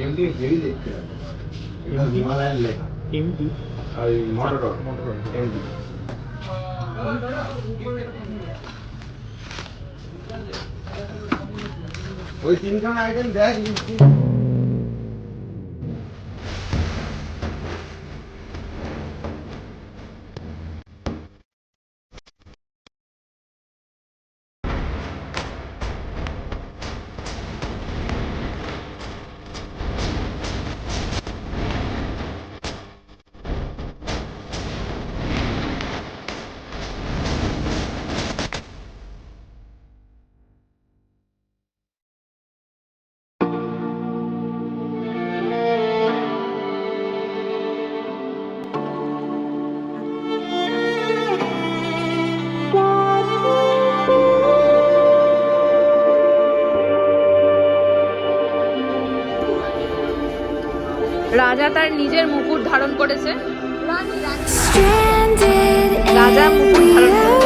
MD heavy দেখতে Himalayan lake MD আর motor MD ওই তিনখানা আইটেম দেখ রাজা তার নিজের মুকুট ধারণ করেছে। রাজা মুকুট ধারণ করেছে।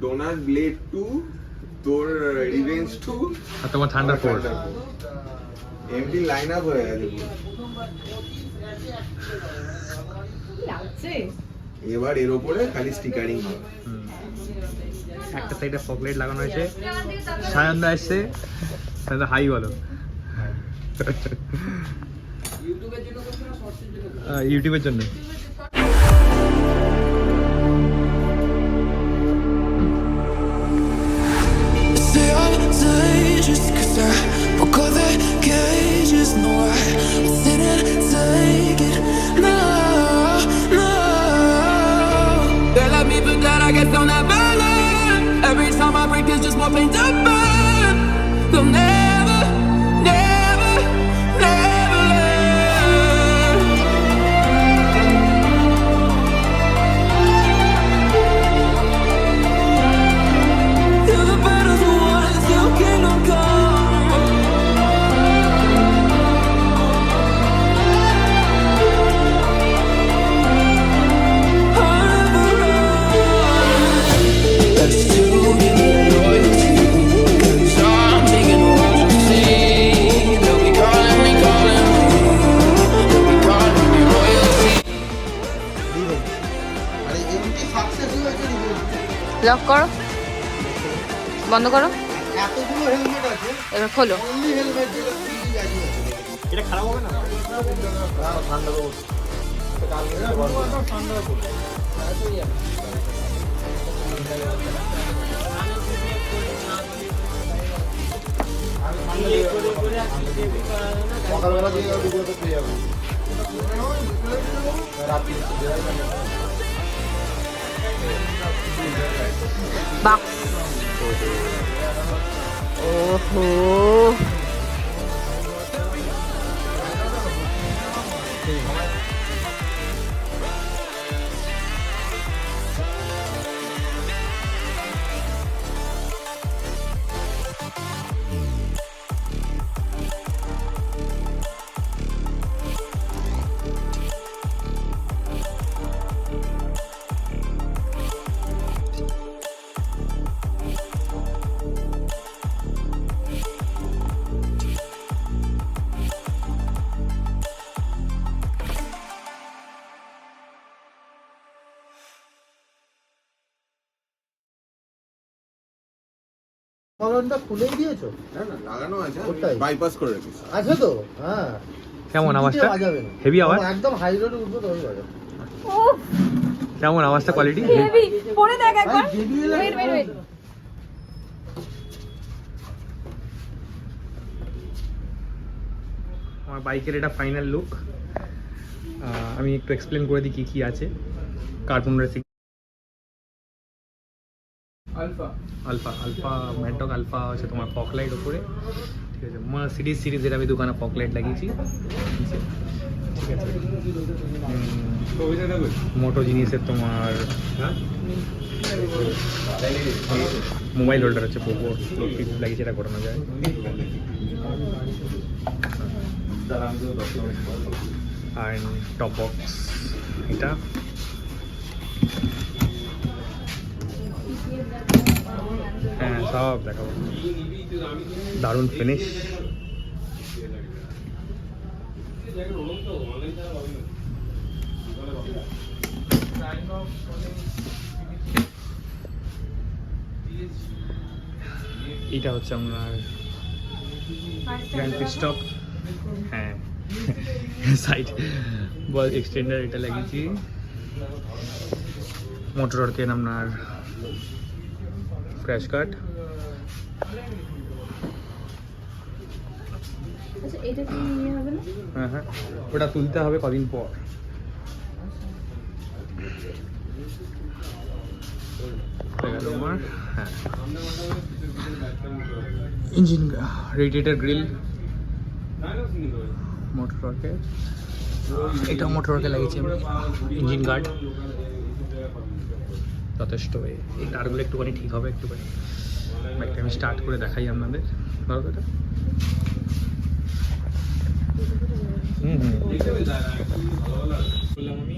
ডোনাট ব্লেড 2 তোর রিভেঞ্জ 2 আর তোমার thunder force MD line up হয়ে গেছে এবার এর উপরে খালি স্টিকারিং হবে। একটা সাইডে ফগলাইট লাগানো হয়েছে। সায়নদা এসছে, সায়নদা হাই বলো। ইউটিউবের জন্য I guess they'll never learn. Every time I break, there's just more pain to burn. They'll never, never, never learn. Till the battle's won, till kingdom come. Lock করো, বন্ধ করো, এবার খোলো। এটা খারাপ হবে না? ঠান্ডা সকালবেলা দিয়ে ভিডিওতে পেয়ে যাবে রাত্রি বাক্স। ওহো, হলনটা খুলেই দিয়েছো? না না লাগানো আছে, ওটাই। বাইপাস করে রেখেছি। আছে তো? হ্যাঁ। কেমন সিটিতে আওয়াজটা? বাজাবে না। হেভি আওয়াজ? একদম হাই রোডে উঠবো তবে বাজাবে। কেমন আওয়াজটা, কোয়ালিটি? হেভি পরে দেখ একবার। ভাই, JBL এর- ওয়েট আমার বাইকের এটা ফাইনাল লুক। আমি একটু এক্সপ্লেন করে দিই কি কি আছে। Cartoon racing, alpha alpha maddog alpha হচ্ছে তোমার ফগ লাইট ওপরে, ঠিক আছে। মার্সিডিজ সিরিজের আমি দোকানে ফগ লাইট লাগিয়েছি, ঠিক আছে। মোটো জিনিসের তোমার মোবাইল হোল্ডার হচ্ছে পোকো লাগিয়েছে, এটা ঘটানো যায়। আর টপ বক্স এটা, হ্যাঁ সব দেখাবো। দারুণ ফিনিশ। এইটা হচ্ছে আপনার গ্র্যান্ড পিস্টক, হ্যাঁ সাইড বল এক্সটেন্ডার এটা লাগিয়েছি। মোটরকেন আপনার ক্র্যাশ কাট, আচ্ছা এটা কি নিয়ে হবে না? হ্যাঁ হ্যাঁ ওটা তুলতে হবে কদিন পর। হ্যাঁ ইঞ্জিন রেডিয়েটর গ্রিল মোটরকে, এটা মোটরকে লাগিয়েছি আমি। ইঞ্জিন গার্ড যথেষ্ট, এই তারগুলো একটুখানি ঠিক হবে একটুখানি। বাইকটা আমি স্টার্ট করে দেখাই আপনাদের। ধরো এটা বললাম আমি।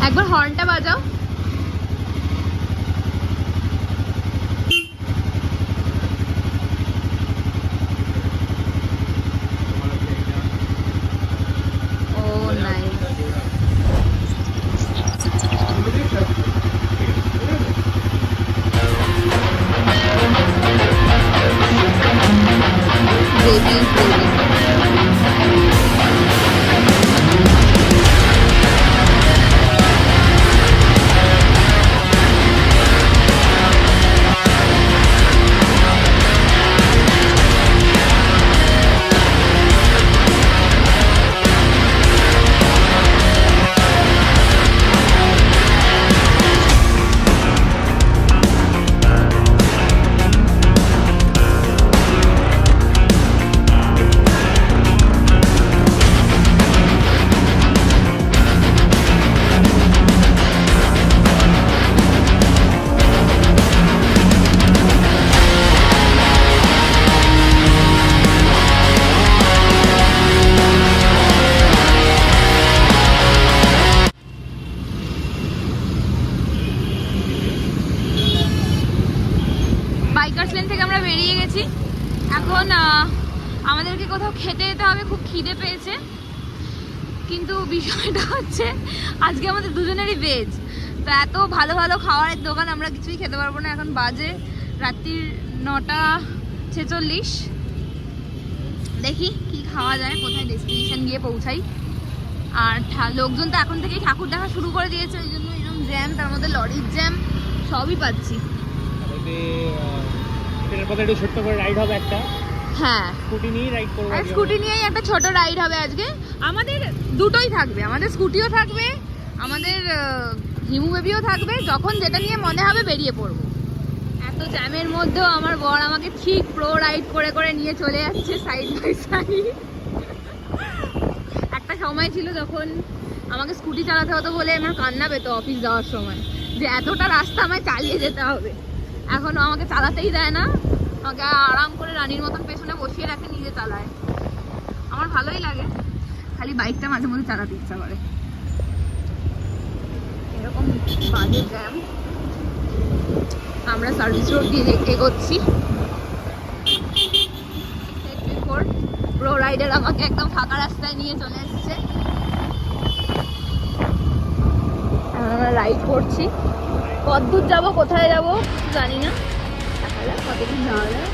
একবার হর্নটা বাজাও। ও নাইস। বাইকার্স লেন থেকে আমরা বেরিয়ে গেছি। এখন আমাদেরকে কোথাও খেতে যেতে হবে, খুব খিদে পেয়েছে। কিন্তু বিষয়টা হচ্ছে আজকে আমাদের দুজনেরই ভেজ, তো এত ভালো ভালো খাবারের দোকান আমরা কিছুই খেতে পারবো না। এখন বাজে রাত্রির 9:46। দেখি কি খাওয়া যায়, কোথায় ডেস্টিনেশন গিয়ে পৌঁছাই। আর লোকজন তো এখন থেকেই ঠাকুর দেখা শুরু করে দিয়েছে, ওই জন্য এরকম জ্যাম, তার মধ্যে লরির জ্যাম, সবই পাচ্ছি। একটু ছোট্ট করে রাইড হবে একটা, হ্যাঁ স্কুটি নিয়ে রাইড করবো। আর স্কুটি নিয়েই একটা ছোট রাইড হবে আজকে। আমাদের দুটোই থাকবে, আমাদের স্কুটিও থাকবে, আমাদের হিমু বেবিও থাকবে। যখন যেটা নিয়ে মনে হবে বেরিয়ে পড়বো। এত জ্যামের মধ্যেও আমার বর আমাকে ঠিক প্রো রাইড করে করে নিয়ে চলে যাচ্ছে সাইড বাই সাইড। একটা সময় ছিল যখন আমাকে স্কুটি চালাতে হতো বলে আমার কান্না পেত অফিস যাওয়ার সময়, যে এতটা রাস্তা আমায় চালিয়ে যেতে হবে। এখনও আমাকে চালাতেই দেয় না, আমাকে আরাম করে রানীর মতন পেছনে বসিয়ে রাখে, নিজে চালায়। আমার ভালোই লাগে, খালি বাইকটা মাঝে মধ্যে চালাতে ইচ্ছা করে। এরকম বাজে জ্যাম। আমরা সার্ভিস রোড দিয়ে এগোচ্ছি। প্রো রাইডার আমাকে একদম ফাঁকা রাস্তায় নিয়ে চলে এসছে। এখন আমরা রাইড করছি, কতদূর যাব কোথায় যাব জানি না, দেখা যাক কতদূর যাওয়া যায়।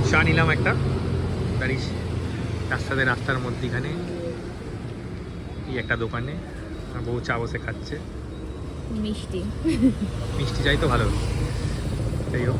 চা নিলাম একটা গাড়ি রাস্তার মধ্যিখানে এই একটা দোকানে আর বউ চা বসে খাচ্ছে, মিষ্টি মিষ্টি চাই তো ভালো, যাই হোক